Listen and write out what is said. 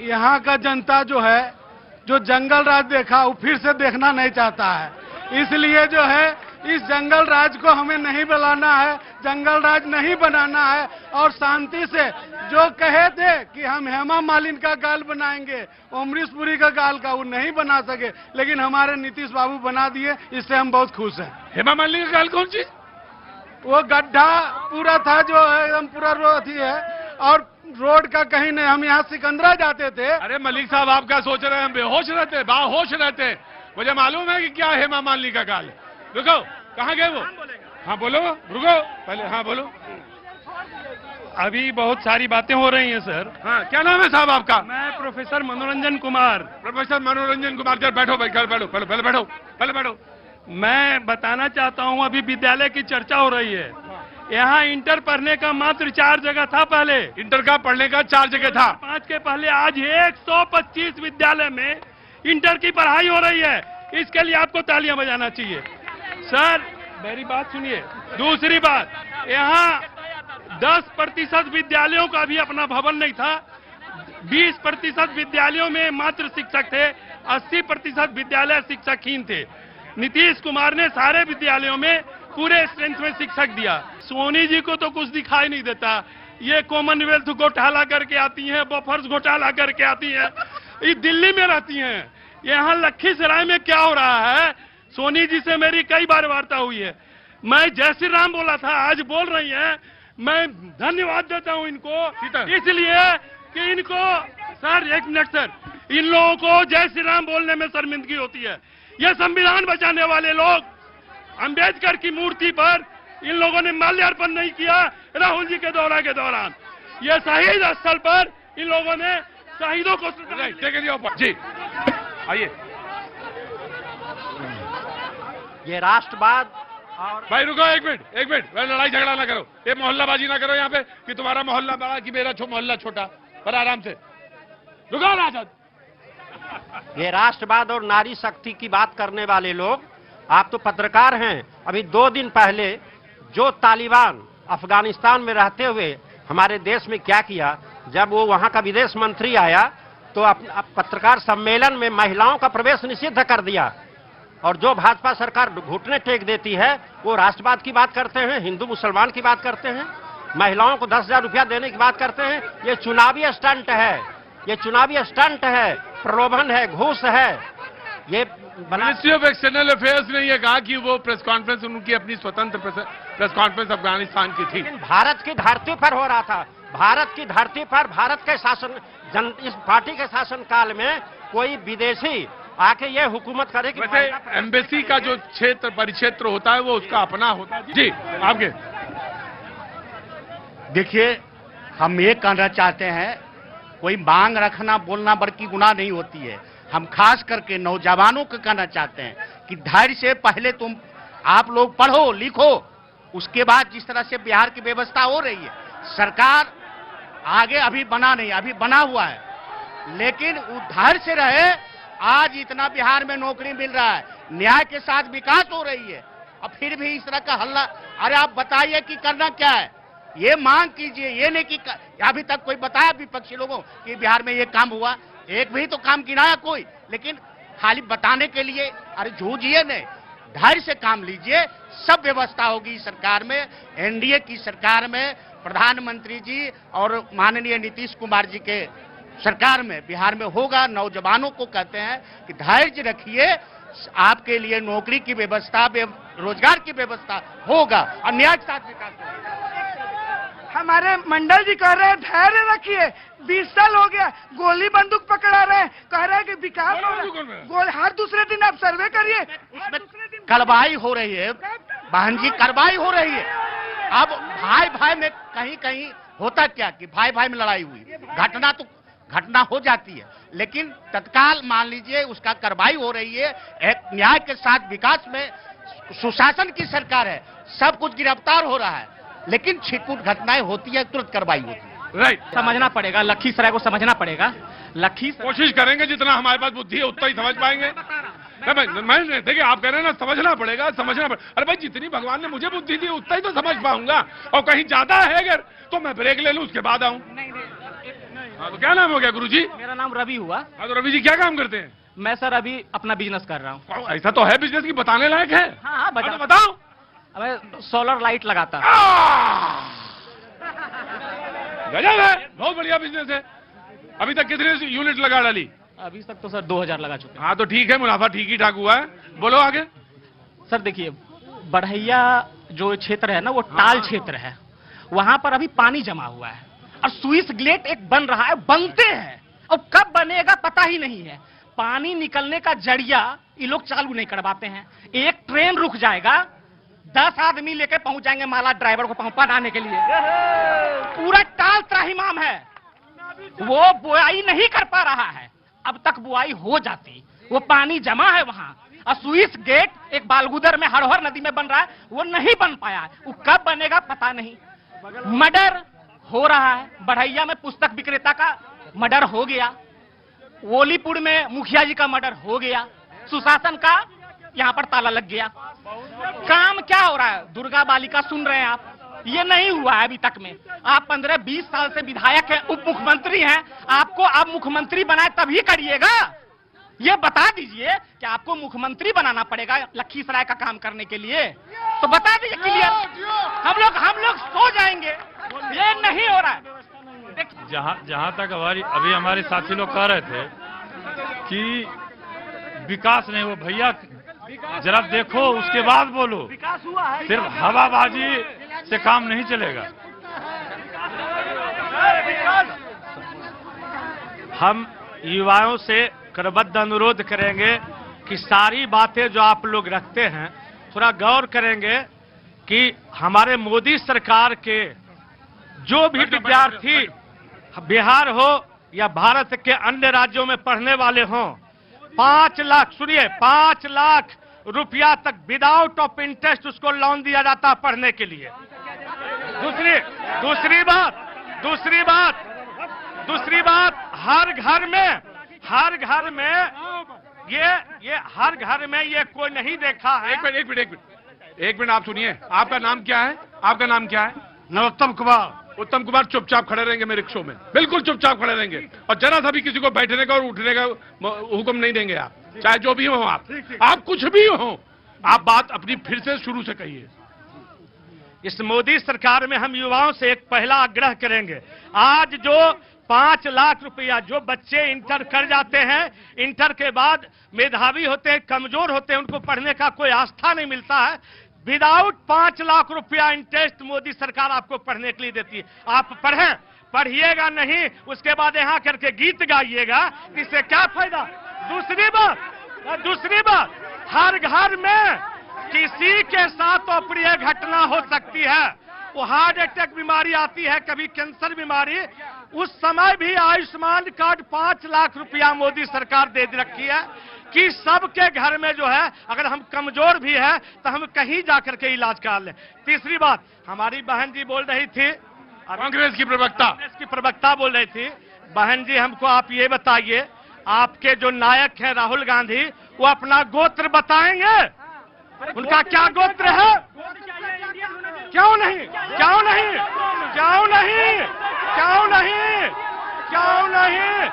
यहाँ का जनता जो है, जो जंगल राज देखा वो फिर से देखना नहीं चाहता है। इसलिए जो है इस जंगल राज को हमें नहीं बुलाना है, जंगल राज नहीं बनाना है। और शांति से जो कहे थे कि हम हेमा मालिनी का गाल बनाएंगे, अमरीश पुरी का गाल का, वो नहीं बना सके, लेकिन हमारे नीतीश बाबू बना दिए। इससे हम बहुत खुश हैं। हेमा मालिनी का गाल कौन सी? वो गड्ढा पूरा था जो है एकदम पूरा रोथी है, और रोड का कहीं नहीं। हम यहाँ सिकंदरा जाते थे। अरे मलिक साहब, आप क्या सोच रहे हैं? हम बेहोश रहते, बाहोश रहते। मुझे मालूम है कि क्या हेमा मालिनी का गाल। रुको, कहाँ गए वो? हाँ बोलो, रुको पहले, हाँ बोलो। अभी बहुत सारी बातें हो रही हैं सर। हाँ, क्या नाम है साहब आपका? मैं प्रोफेसर मनोरंजन कुमार। प्रोफेसर मनोरंजन कुमार। जरा बैठो भाई, बैठो, पहले बैठो, पहले बैठो। मैं बताना चाहता हूं, अभी विद्यालय की चर्चा हो रही है। यहाँ इंटर पढ़ने का मात्र 4 जगह था पहले। इंटर का पढ़ने का 4 जगह था। 5 के पहले आज 125 विद्यालय में इंटर की पढ़ाई हो रही है। इसके लिए आपको तालियां बजाना चाहिए। सर मेरी बात सुनिए। दूसरी बात, यहाँ 10% विद्यालयों का भी अपना भवन नहीं था। 20% विद्यालयों में मात्र शिक्षक थे, 80% विद्यालय शिक्षकहीन थे। नीतीश कुमार ने सारे विद्यालयों में पूरे स्ट्रेंथ में शिक्षक दिया। सोनी जी को तो कुछ दिखाई नहीं देता। ये कॉमनवेल्थ घोटाला करके आती हैं, बफर्स घोटाला करके आती हैं, ये दिल्ली में रहती हैं। यहाँ लखीसराय में क्या हो रहा है? सोनी जी से मेरी कई बार वार्ता हुई है। मैं जय श्री राम बोला था, आज बोल रही हैं। मैं धन्यवाद देता हूं इनको, इसलिए कि इनको, सर एक मिनट सर, इन लोगों को जय श्री राम बोलने में शर्मिंदगी होती है। ये संविधान बचाने वाले लोग अंबेडकर की मूर्ति पर इन लोगों ने माल्यार्पण नहीं किया राहुल जी के दौरा के दौरान। ये शहीद स्थल पर इन लोगों ने शहीदों को जी आइए। ये राष्ट्रवाद और भाई रुको, एक मिनट, लड़ाई झगड़ा ना करो, ये मोहल्लाबाजी ना करो यहाँ पे कि तुम्हारा मोहल्ला बड़ा कि मेरा मोहल्ला छोटा। पर आराम से रुको राजद। ये राष्ट्रवाद और नारी शक्ति की बात करने वाले लोग, आप तो पत्रकार हैं। अभी 2 दिन पहले जो तालिबान अफगानिस्तान में रहते हुए हमारे देश में क्या किया, जब वो वहां का विदेश मंत्री आया तो पत्रकार सम्मेलन में महिलाओं का प्रवेश निषिद्ध कर दिया। और जो भाजपा सरकार घुटने टेक देती है वो राष्ट्रवाद की बात करते हैं, हिंदू मुसलमान की बात करते हैं, महिलाओं को 10,000 रुपया देने की बात करते हैं। ये चुनावी स्टंट है, ये चुनावी स्टंट है, प्रलोभन है, घूस है। ये मिनिस्ट्री ऑफ एक्सटर्नल अफेयर्स ने यह कहा कि वो प्रेस कॉन्फ्रेंस उनकी अपनी स्वतंत्र प्रेस कॉन्फ्रेंस अफगानिस्तान की थी। भारत की धरती पर हो रहा था। भारत की धरती पर भारत के शासन, इस पार्टी के शासन काल में कोई विदेशी आके ये हुकूमत करे कि वैसे एम्बेसी का जो क्षेत्र परिक्षेत्र होता है वो उसका अपना होता है। जी आपके देखिए, हम ये कहना चाहते हैं, कोई मांग रखना बोलना बड़की गुनाह नहीं होती है। हम खास करके नौजवानों को कहना चाहते हैं कि धैर्य से पहले आप लोग पढ़ो लिखो, उसके बाद जिस तरह से बिहार की व्यवस्था हो रही है, सरकार आगे अभी बना नहीं, अभी बना हुआ है, लेकिन धैर्य से रहे। आज इतना बिहार में नौकरी मिल रहा है, न्याय के साथ विकास हो रही है, अब फिर भी इस तरह का हल्ला। अरे आप बताइए कि करना क्या है? ये मांग कीजिए, ये नहीं कि अभी तक कोई बताया विपक्षी लोगों कि बिहार में ये काम हुआ? एक भी तो काम गिनाया कोई, लेकिन खाली बताने के लिए अरे जूझिए नहीं, धैर्य से काम लीजिए। सब व्यवस्था होगी सरकार में, एनडीए की सरकार में, प्रधानमंत्री जी और माननीय नीतीश कुमार जी के सरकार में बिहार में होगा। नौजवानों को कहते हैं कि धैर्य रखिए, आपके लिए नौकरी की व्यवस्था, रोजगार की व्यवस्था होगा और न्याय के साथ विकास होगा। हमारे मंडल जी कह रहे हैं धैर्य रखिए, 20 साल हो गया, गोली बंदूक पकड़ा रहे हैं, कह रहे हैं कि विकास हो रहा है। हर दूसरे दिन आप सर्वे करिए, कार्रवाई हो रही है बहन जी, कार्रवाई हो रही है। अब भाई भाई में कहीं कहीं होता क्या कि भाई भाई में लड़ाई हुई, घटना हो जाती है, लेकिन तत्काल मान लीजिए उसका कार्रवाई हो रही है। एक न्याय के साथ विकास में सुशासन की सरकार है, सब कुछ गिरफ्तार हो रहा है, लेकिन छिटपुट घटनाएं होती है, तुरंत कार्रवाई होती है। राइट, समझना पड़ेगा, लखीसराय को समझना पड़ेगा। कोशिश करेंगे, जितना हमारे पास बुद्धि है उतना ही समझ पाएंगे। मैं देखिए, आप कह रहे हैं ना समझना पड़ेगा। अरे भाई, जितनी भगवान ने मुझे बुद्धि दी उतना ही तो समझ पाऊंगा, और कहीं ज्यादा है अगर तो मैं ब्रेक ले लूं, उसके बाद आऊं। हाँ, तो क्या नाम हो गया गुरुजी? मेरा नाम रवि हुआ। हाँ, तो रवि जी क्या काम करते हैं? मैं सर अभी अपना बिजनेस कर रहा हूँ। ऐसा तो है बिजनेस की बताने लायक है। हाँ हाँ, तो बता। बताओ। मैं सोलर लाइट लगाता। गजब है, बहुत बढ़िया बिजनेस है। अभी तक कितने यूनिट लगा डाली? अभी तक तो सर 2000 लगा चुके हैं। हाँ, तो ठीक है, मुनाफा ठीक ही ठाक हुआ है। बोलो आगे। सर देखिए, बढ़ैया जो क्षेत्र है ना, वो टाल क्षेत्र है। वहां पर अभी पानी जमा हुआ है और स्विस गेट एक बन रहा है, बनते हैं और कब बनेगा पता ही नहीं है। पानी निकलने का जरिया ये लोग चालू नहीं करवाते हैं। एक ट्रेन रुक जाएगा, 10 आदमी लेके पहुंच जाएंगे माला ड्राइवर को पहुंचाने के लिए। पूरा टाल त्राहिमाम है, वो बुआई नहीं कर पा रहा है। अब तक बुआई हो जाती, वो पानी जमा है वहां। और स्विस गेट एक बालगुदर में हरहर नदी में बन रहा है, वो नहीं बन पाया है। वो कब बनेगा पता नहीं। मर्डर हो रहा है, बढ़ैया में पुस्तक विक्रेता का मर्डर हो गया, ओलीपुर में मुखिया जी का मर्डर हो गया, सुशासन का यहाँ पर ताला लग गया। काम क्या हो रहा है? दुर्गा बालिका सुन रहे हैं आप, ये नहीं हुआ है अभी तक में। आप 15-20 साल से विधायक हैं, उप मुख्यमंत्री हैं, आपको आप मुख्यमंत्री बनाए तभी करिएगा। ये बता दीजिए कि आपको मुख्यमंत्री बनाना पड़ेगा लखीसराय का काम करने के लिए, तो बता दीजिए क्लियर। हम लोग सो जाएंगे, ये नहीं हो रहा है। जहाँ तक अभी हमारे साथी लोग कह रहे थे कि विकास नहीं हुआ, भैया जरा देखो उसके बाद बोलो। विकास हुआ है, सिर्फ हवाबाजी से काम नहीं चलेगा। हम युवाओं से करबद्ध अनुरोध करेंगे कि सारी बातें जो आप लोग रखते हैं थोड़ा गौर करेंगे कि हमारे मोदी सरकार के जो भी विद्यार्थी बिहार हो या भारत के अन्य राज्यों में पढ़ने वाले हों, 5 लाख, सुनिए, 5 लाख रुपया तक विदाउट ऑफ इंटरेस्ट उसको लोन दिया जाता पढ़ने के लिए। दूसरी बात हर घर में ये कोई नहीं देखा है। एक मिनट आप सुनिए। आपका नाम क्या है? आपका नाम क्या है? नरोत्तम कुमार। उत्तम कुमार, चुपचाप खड़े रहेंगे मेरे रिक्शों में, बिल्कुल चुपचाप खड़े रहेंगे और जरा सा भी किसी को बैठने का और उठने का हुक्म नहीं देंगे आप, चाहे जो भी हो आप कुछ भी हो। आप बात अपनी फिर से शुरू से कहिए। इस मोदी सरकार में हम युवाओं से एक पहला आग्रह करेंगे, आज जो 5 लाख रुपया जो बच्चे इंटर कर जाते हैं, इंटर के बाद मेधावी होते हैं, कमजोर होते हैं, उनको पढ़ने का कोई आस्था नहीं मिलता है, विदाउट 5 लाख रुपया इंटरेस्ट मोदी सरकार आपको पढ़ने के लिए देती है। आप पढ़ें, पढ़िएगा नहीं, उसके बाद यहाँ करके गीत गाइएगा, इससे क्या फायदा? दूसरी बात, हर घर में किसी के साथ अप्रिय घटना हो सकती है। वो हार्ट अटैक बीमारी आती है, कभी कैंसर बीमारी, उस समय भी आयुष्मान कार्ड 5 लाख रुपया मोदी सरकार दे रखी है कि सबके घर में जो है, अगर हम कमजोर भी है तो हम कहीं जाकर के इलाज करा लें। तीसरी बात, हमारी बहन जी बोल रही थी, कांग्रेस की प्रवक्ता बोल रही थी, बहन जी हमको आप ये बताइए, आपके जो नायक हैं राहुल गांधी, वो अपना गोत्र बताएंगे? उनका क्या गोत्र है? क्यों नहीं? क्यों नहीं? क्यों नहीं? क्यों नहीं? क्यों नहीं?